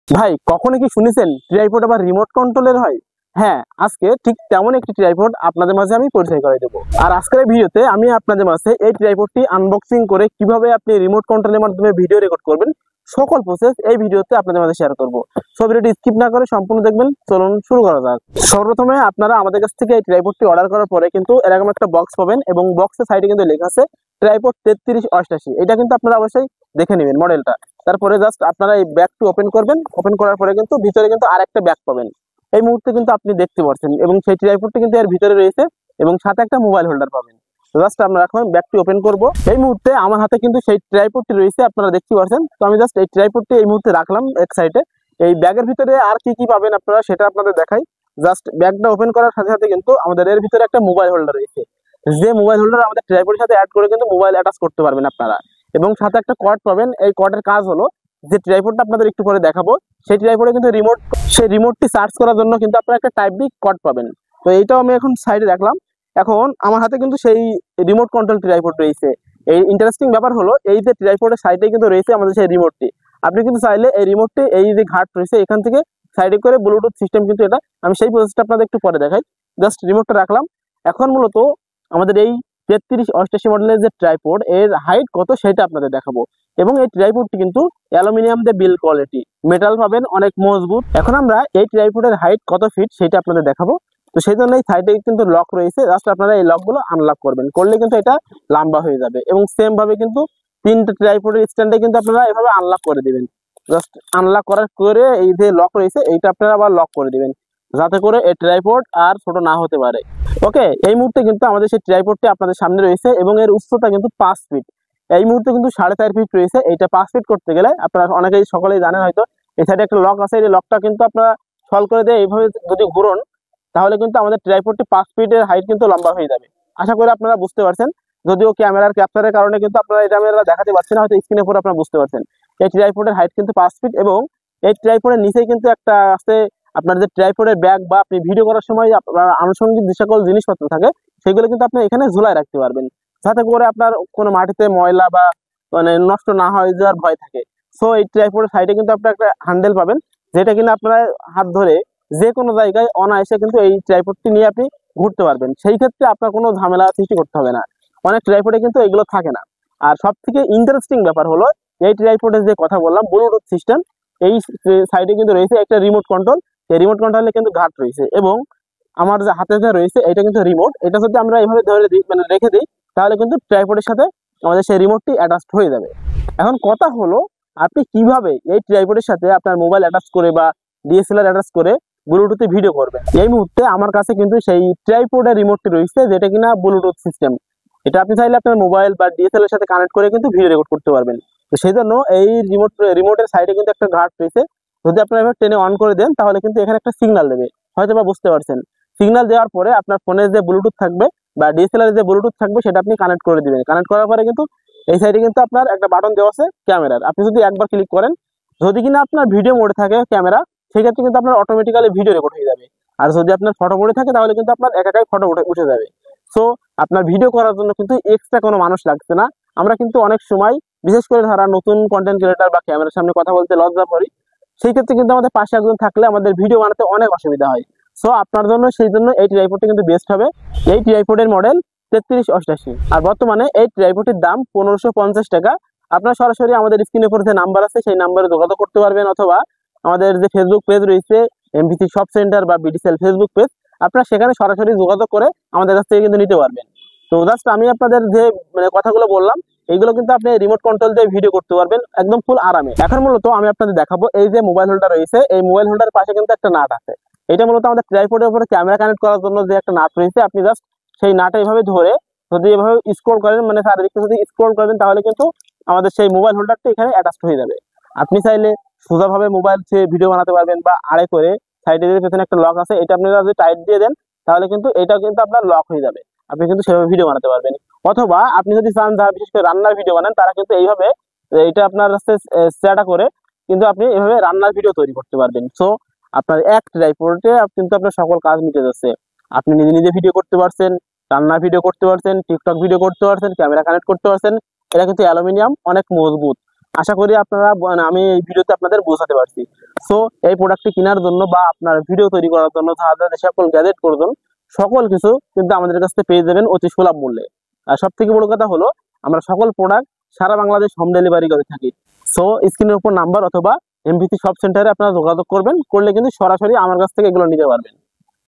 ভাই কখনো কি শুনেছেন ট্রাইপড আবার রিমোট কন্ট্রোলের হয়? হ্যাঁ, আজকে ঠিক তেমন একটি ট্রাইপড আপনাদের মাঝে আমি পরিচয় করে দেবো। আর আজকের এই ভিডিওতে আমি আপনাদের মাঝে এই ট্রাইপডটি আনবক্সিং করে কিভাবে আপনি রিমোট কন্ট্রোলের মাধ্যমে ভিডিও রেকর্ড করবেন সকল প্রসেস এই ভিডিওতে আপনাদের মাঝে শেয়ার করব। সব ভিডিওটি স্কিপ না করে সম্পূর্ণ দেখবেন। চলুন শুরু করা যাক। সর্বপ্রথমে আপনারা আমাদের কাছ থেকে এই ট্রাইপডটি অর্ডার করার পরে কিন্তু এরকম একটা বক্স পাবেন এবং বক্সের সাইডে কিন্তু লেখা আছে ট্রাইপড 3388। এটা কিন্তু আপনারা অবশ্যই দেখে নেবেন মডেলটা। তারপরে জাস্ট আপনারা এই ব্যাগটি ওপেন করবেন। ওপেন করার পরে কিন্তু ভিতরে কিন্তু আরেকটা ব্যাগ পাবেন। এই মুহূর্তে কিন্তু আপনি দেখতে পাচ্ছেন এবং সেই ট্রাইপডটি কিন্তু এর ভিতরে রয়েছে এবং সাথে একটা মোবাইল হোল্ডার পাবেন। জাস্ট আমরা এখন ব্যাগটি ওপেন করব। এই মুহূর্তে আমার হাতে কিন্তু সেই ট্রাইপডটি রয়েছে, আপনারা দেখতে পাচ্ছেন। তো আমি জাস্ট এই ট্রাইপডটি এই মুহূর্তে রাখলাম এক সাইডে। এই ব্যাগের ভিতরে আর কি কি পাবেন আপনারা সেটা আপনাদের দেখাই। জাস্ট ব্যাগটা ওপেন করার সাথে সাথে কিন্তু আমাদের এর ভিতরে একটা মোবাইল হোল্ডার রয়েছে, যে মোবাইল হোল্ডার আমাদের ট্রাইপডের সাথে অ্যাড করে কিন্তু মোবাইল অ্যাটাচ করতে পারবেন আপনারা। এবং সাথে একটা কর্ড পাবেন। এই কর্ডের কাজ হলো যে ট্রাইপডটা আপনাদের একটু পরে দেখাবো, সেই ট্রাইপডে কিন্তু সেই রিমোটটি সার্চ করার জন্য কিন্তু আপনারা একটা টাইপ বি কর্ড পাবেন। তো এইটাও আমি এখন সাইডে রাখলাম। এখন আমার হাতে কিন্তু সেই রিমোট কন্ট্রোল ট্রাইপড রয়েছে। এই ইন্টারেস্টিং ব্যাপার হলো এই যে ট্রাইপডের সাইডে কিন্তু রয়েছে আমাদের সেই রিমোটটি। আপনি কিন্তু চাইলে এই রিমোটটি এই যে ঘাট রয়েছে এখান থেকে সাইডে করে ব্লুটুথ সিস্টেম কিন্তু এটা, আমি সেই প্রসেসটা আপনাদের একটু পরে দেখাই। জাস্ট রিমোটটা রাখলাম। এখন মূলত আমাদের এই 3388 মডেলের যে ট্রাইপড এর হাইট কত সেটা আপনাদের দেখাবো। এবং এই ট্রাইপডটি কিন্তু অ্যালুমিনিয়াম দিয়ে বিল্ড কোয়ালিটি, মেটাল পাবেন অনেক মজবুত। এখন আমরা এই ট্রাইপডের হাইট কত ফিট সেটা আপনাদের দেখাবো। তো সেই জন্য এই সাইডে কিন্তু লক রয়েছে, জাস্ট আপনারা এই লকগুলো আনলক করবেন, করলে কিন্তু এটা লম্বা হয়ে যাবে। এবং সেম ভাবে কিন্তু তিনটা ট্রাইপডের স্ট্যান্ডে কিন্তু আপনারা এভাবে আনলক করে দিবেন। জাস্ট আনলক করার করে এই যে লক রয়েছে এইটা আপনারা আবার লক করে দিবেন, যাতে করে এই ট্রাইপড আর ছোট না হতে পারে। ওকে, এই মুহূর্তে কিন্তু আমাদের সেই ট্রাইপডটি আপনাদের সামনে রয়েছে এবং এর উচ্চতা কিন্তু 5 ফিট। এই মুহূর্তে কিন্তু 4.5 ফিট রয়েছে। এইটা 5 ফিট করতে গেলে আপনারা অনেকেই সকলেই জানেন হয়তো, এই সাইডে একটা লক আছে। এই লকটা কিন্তু আপনারা সলভ করে দিয়ে এইভাবে যদি ঘুরন তাহলে কিন্তু আমাদের ট্রাইপডটি 5 ফিটের হাইট কিন্তু লম্বা হয়ে যাবে। আশা করি আপনারা বুঝতে পারছেন। যদিও ক্যামেরার ক্যাপচারের কারণে কিন্তু আপনারা এটা আমরা দেখাতে পারছি না, হয়তো স্ক্রিনের উপর আপনারা বুঝতে পারছেন। এই ট্রাইপডের হাইট কিন্তু 5 ফিট এবং এই ট্রাইপডের নিচেই কিন্তু একটা আছে আপনার যে ট্রাইপডের ব্যাগ বা আপনি ভিডিও করার সময় আপনার আনুষঙ্গিক যে সকল জিনিসপত্র থাকে সেগুলো কিন্তু আপনি এখানে ঝুলায় রাখতে পারবেন, যাতে করে আপনার কোনো মাটিতে ময়লা বা মানে নষ্ট না হয়ে যাওয়ার ভয় থাকে। সো এই ট্রাইপডের সাইডে কিন্তু আপনার একটা হ্যান্ডেল পাবেন, যেটা কিনা আপনারা হাত ধরে যে কোনো জায়গায় অনায়াসে কিন্তু এই ট্রাইপডটি নিয়ে আপনি ঘুরতে পারবেন। সেই ক্ষেত্রে আপনার কোনো ঝামেলা সৃষ্টি করতে হবে না। অনেক ট্রাইপডে কিন্তু এগুলো থাকে না। আর সব থেকে ইন্টারেস্টিং ব্যাপার হলো এই ট্রাইপডের যে কথা বললাম ব্লুটুথ সিস্টেম, এই সাইডে কিন্তু রয়েছে একটা রিমোট কন্ট্রোল। এই রিমোট কন্ট্রোলে কিন্তু ঘাট রয়েছে এবং আমার যে হাতে যা রয়েছে এটা কিন্তু রিমোট। এটা যদি আমরা এইভাবে ধরে দিই মানে রেখে দিই তাহলে কিন্তু ট্রাইপডের সাথে আমাদের সেই রিমোটটি অ্যাটাচড হয়ে যাবে। এখন কথা হলো আপনি কিভাবে এই ট্রাইপডের সাথে আপনার মোবাইল অ্যাটাচ করে বা ডিএসএলআর অ্যাটাচ করে ব্লুটুথে ভিডিও করবেন। এই মুহূর্তে আমার কাছে কিন্তু সেই ট্রাইপডের রিমোটটি রয়েছে, যেটা কিনা ব্লুটুথ সিস্টেম। এটা আপনি চাইলে আপনার মোবাইল বা ডিএসএলআর সাথে কানেক্ট করে কিন্তু ভিডিও রেকর্ড করতে পারবেন। তো সেই জন্য এই রিমোটের সাইডে কিন্তু একটা ঘাট রয়েছে। যদি আপনারা এবার টেনে অন করে দেন তাহলে কিন্তু এখানে একটা সিগন্যাল দেবে, হয়তো বা বুঝতে পারছেন। সিগন্যাল দেওয়ার পরে আপনার ফোনের যে ব্লুটুথ থাকবে বা ডিএসএলআর যে ব্লুটুথ থাকবে সেটা আপনি কানেক্ট করে দিবেন। কানেক্ট করার পরে কিন্তু এই সাইডে কিন্তু আপনার একটা বাটন দেওয়া আছে ক্যামেরার। আপনি যদি একবার ক্লিক করেন, যদি কিনা আপনার ভিডিও মোডে থাকে ক্যামেরা, সেক্ষেত্রে কিন্তু আপনার অটোমেটিক্যালি ভিডিও রেকর্ড হয়ে যাবে। আর যদি আপনার ফটো মোডে থাকে তাহলে কিন্তু আপনার একাই ফটো উঠে যাবে। সো আপনার ভিডিও করার জন্য কিন্তু এক্সট্রা কোনো মানুষ লাগছে না। আমরা কিন্তু অনেক সময় বিশেষ করে যারা নতুন কন্টেন্ট ক্রিয়েটার বা ক্যামেরার সামনে কথা বলতে লজ্জা করি, সেই ক্ষেত্রে কিন্তু আমাদের পাশে একজন থাকলে আমাদের ভিডিও বানাতে অনেক অসুবিধা হয়। সো আপনার জন্য সেই জন্য এই ট্রাইপডটি কিন্তু বেস্ট হবে। এই ট্রাইপডের মডেল 3388 আর বর্তমানে এই ট্রাইপডটির দাম 1550 টাকা। আপনার সরাসরি আমাদের স্ক্রিনের উপর যে নাম্বার আছে সেই নাম্বারে যোগাযোগ করতে পারবেন, অথবা আমাদের যে ফেসবুক পেজ রয়েছে এমপিসি শপ সেন্টার বা বিডিসেল ফেসবুক পেজ, আপনারা সেখানে সরাসরি যোগাযোগ করে আমাদের কাছ থেকে কিন্তু নিতে পারবেন। তো জাস্ট আমি আপনাদের যে মানে কথাগুলো বললাম এইগুলো কিন্তু আপনি রিমোট কন্ট্রোল দিয়ে ভিডিও করতে পারবেন একদম ফুল আরামে। এখন মূলত আমি আপনাদের দেখাবো এই যে মোবাইল হোল্ডার রয়েছে, এই মোবাইল হোল্ডার পাশে কিন্তু একটা নাট আছে। এটা মূলত আমাদের ট্রাইপডের উপরে ক্যামেরা কানেক্ট করার জন্য যে একটা নাট রয়েছে, আপনি জাস্ট সেই নাটে এইভাবে ধরে যদি এভাবে স্ক্রল করেন মানে চারিদিকে যদি স্ক্রল করেন তাহলে কিন্তু আমাদের সেই মোবাইল হোল্ডারটা এখানে অ্যাটাচড হয়ে যাবে। আপনি চাইলে সোজাভাবে মোবাইল দিয়ে ভিডিও বানাতে পারবেন বা আড়ে করে সাইডে যে পেছনে একটা লক আছে এটা আপনারা যদি টাইট দিয়ে দেন তাহলে কিন্তু এটা কিন্তু আপনার লক হয়ে যাবে। আপনি কিন্তু সেভাবে ভিডিও বানাতে পারবেন। অথবা আপনি যদি চান যারা বিশেষ করে রান্নার ভিডিও বানান তারা কিন্তু এইভাবে এটা আপনার কাছে সেটা করে কিন্তু আপনি এভাবে রান্নার ভিডিও তৈরি করতে পারবেন। সো আপনার এক ট্রাইপডে কিন্তু আপনার সকল কাজ মিটে যাচ্ছে। আপনি নিজে নিজে ভিডিও করতে পারছেন, রান্নার ভিডিও করতে পারছেন, টিকটক ভিডিও করতে পারছেন, ক্যামেরা কানেক্ট করতে পারছেন। এটা কিন্তু অ্যালুমিনিয়াম, অনেক মজবুত। আশা করি আপনারা আমি এই ভিডিওতে আপনাদের বোঝাতে পারছি। সো এই প্রোডাক্টটি কেনার জন্য বা আপনার ভিডিও তৈরি করার জন্য যা যে সকল গ্যাজেট প্রয়োজন সকল কিছু কিন্তু আমাদের কাছ থেকে পেয়ে যাবেন অতি সুলভ মূল্যে। আর সব থেকে বড় কথা হলো আমরা সকল প্রোডাক্ট সারা বাংলাদেশ হোম ডেলিভারি করে থাকি। সো স্ক্রিনের উপর নাম্বার অথবা এমভিসি শপ সেন্টারে আপনারা যোগাযোগ করবেন, করলে কিন্তু সরাসরি আমার কাছ থেকে এগুলো নিতে পারবেন।